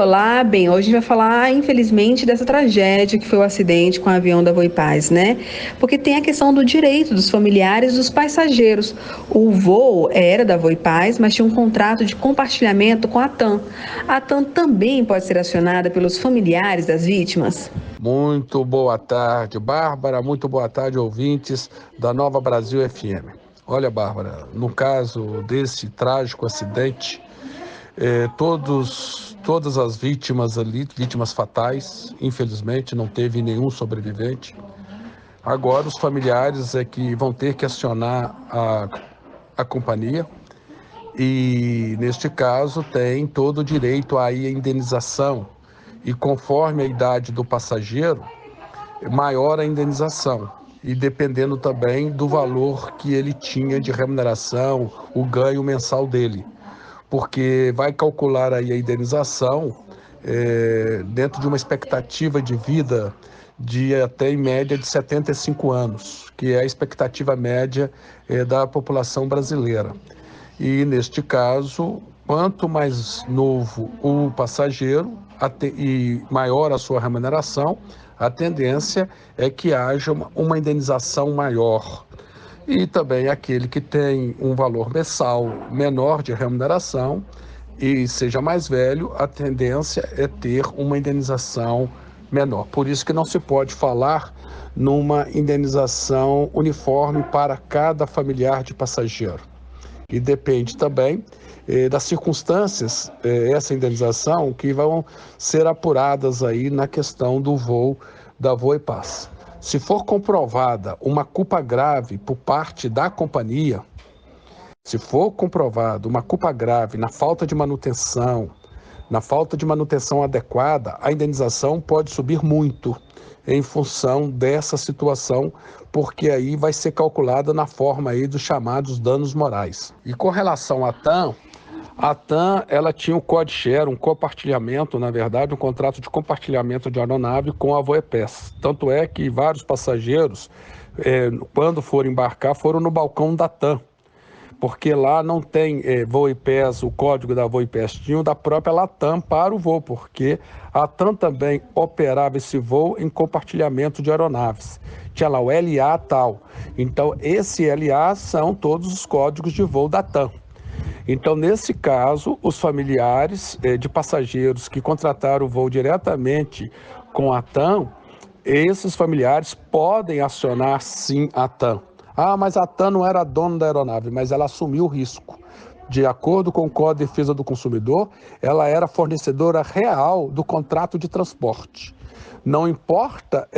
Olá, bem, hoje a gente vai falar, infelizmente, dessa tragédia que foi o acidente com o avião da Voipaz, né? Porque tem a questão do direito dos familiares dos passageiros. O voo era da Voipaz, mas tinha um contrato de compartilhamento com a TAM. A TAM também pode ser acionada pelos familiares das vítimas. Muito boa tarde, Bárbara. Muito boa tarde, ouvintes da Nova Brasil FM. Olha, Bárbara, no caso desse trágico acidente, todas as vítimas ali, vítimas fatais, infelizmente não teve nenhum sobrevivente. Agora os familiares é que vão ter que acionar a companhia e, neste caso, tem todo o direito à indenização e, conforme a idade do passageiro, maior a indenização e dependendo também do valor que ele tinha de remuneração, o ganho mensal dele, porque vai calcular aí a indenização dentro de uma expectativa de vida de até em média de 75 anos, que é a expectativa média da população brasileira. E neste caso, quanto mais novo o passageiro e maior a sua remuneração, a tendência é que haja uma indenização maior. E também aquele que tem um valor mensal menor de remuneração e seja mais velho, a tendência é ter uma indenização menor. Por isso que não se pode falar numa indenização uniforme para cada familiar de passageiro. E depende também das circunstâncias, essa indenização, que vão ser apuradas aí na questão do voo da Voipaz. Se for comprovada uma culpa grave por parte da companhia, se for comprovada uma culpa grave na falta de manutenção adequada, a indenização pode subir muito em função dessa situação, porque aí vai ser calculada na forma aí dos chamados danos morais. E com relação à TAM, ela tinha um code share, um compartilhamento, na verdade, um contrato de compartilhamento de aeronave com a Voepes. Tanto é que vários passageiros, quando foram embarcar, foram no balcão da TAM, porque lá não tem Voipes, o código da Voipes, tinha o da própria Latam para o voo, porque a TAM também operava esse voo em compartilhamento de aeronaves. Tinha lá o LA tal. Então, esse LA são todos os códigos de voo da TAM. Então, nesse caso, os familiares de passageiros que contrataram o voo diretamente com a TAM, esses familiares podem acionar sim a TAM. Ah, mas a TAM não era dona da aeronave, mas ela assumiu o risco. De acordo com o Código de Defesa do Consumidor, ela era fornecedora real do contrato de transporte. Não importa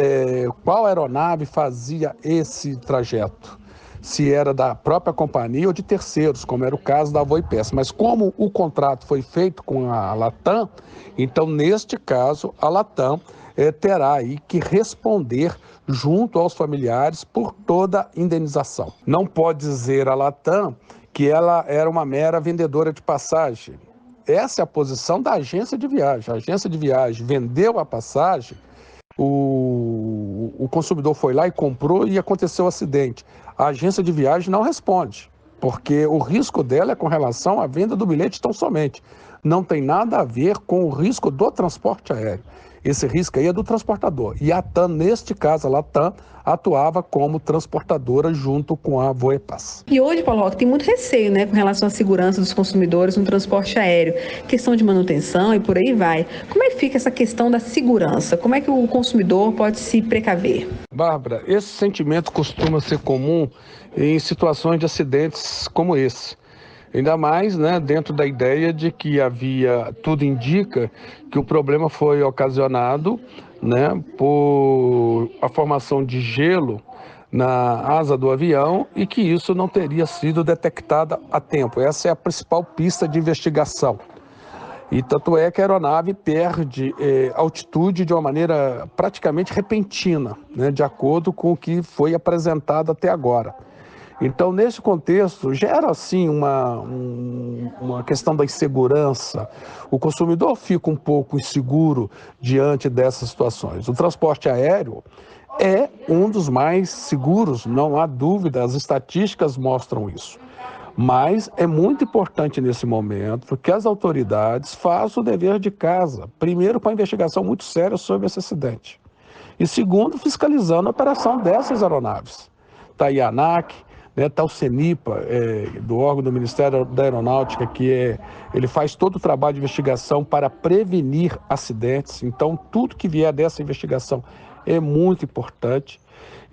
qual aeronave fazia esse trajeto, se era da própria companhia ou de terceiros, como era o caso da Voipes. Mas como o contrato foi feito com a Latam, então, neste caso, a Latam terá aí que responder junto aos familiares por toda indenização. Não pode dizer a Latam que ela era uma mera vendedora de passagem. Essa é a posição da agência de viagem. A agência de viagem vendeu a passagem, o consumidor foi lá e comprou e aconteceu o acidente. A agência de viagem não responde, porque o risco dela é com relação à venda do bilhete tão somente. Não tem nada a ver com o risco do transporte aéreo. Esse risco aí é do transportador. E a TAM, neste caso, a Latam, atuava como transportadora junto com a Voepaz. E hoje, Paulo Roque, tem muito receio, né, com relação à segurança dos consumidores no transporte aéreo, questão de manutenção e por aí vai. Como é que fica essa questão da segurança? Como é que o consumidor pode se precaver? Bárbara, esse sentimento costuma ser comum em situações de acidentes como esse. Ainda mais, né, dentro da ideia de que tudo indica que o problema foi ocasionado, né, por a formação de gelo na asa do avião e que isso não teria sido detectado a tempo. Essa é a principal pista de investigação. E tanto é que a aeronave perde altitude de uma maneira praticamente repentina, né, de acordo com o que foi apresentado até agora. Então, nesse contexto, gera, assim, uma questão da insegurança. O consumidor fica um pouco inseguro diante dessas situações. O transporte aéreo é um dos mais seguros, não há dúvida, as estatísticas mostram isso. Mas é muito importante nesse momento que as autoridades façam o dever de casa. Primeiro, com a investigação muito séria sobre esse acidente. E segundo, fiscalizando a operação dessas aeronaves. Está aí a ANAC, está o CENIPA, do órgão do Ministério da Aeronáutica, ele faz todo o trabalho de investigação para prevenir acidentes. Então, tudo que vier dessa investigação é muito importante.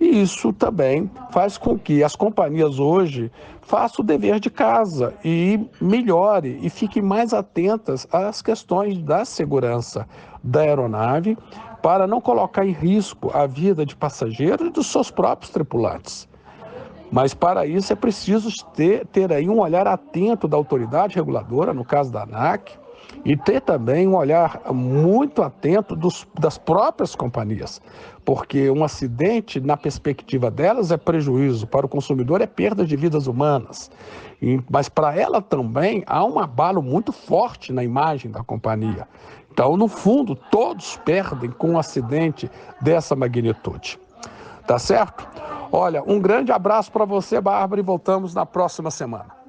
E isso também faz com que as companhias hoje façam o dever de casa e melhore e fiquem mais atentas às questões da segurança da aeronave para não colocar em risco a vida de passageiros e dos seus próprios tripulantes. Mas para isso é preciso ter aí um olhar atento da autoridade reguladora, no caso da ANAC, e ter também um olhar muito atento das próprias companhias, porque um acidente, na perspectiva delas, é prejuízo, para o consumidor é perda de vidas humanas, mas para ela também há um abalo muito forte na imagem da companhia. Então, no fundo, todos perdem com um acidente dessa magnitude. Tá certo? Olha, um grande abraço para você, Bárbara, e voltamos na próxima semana.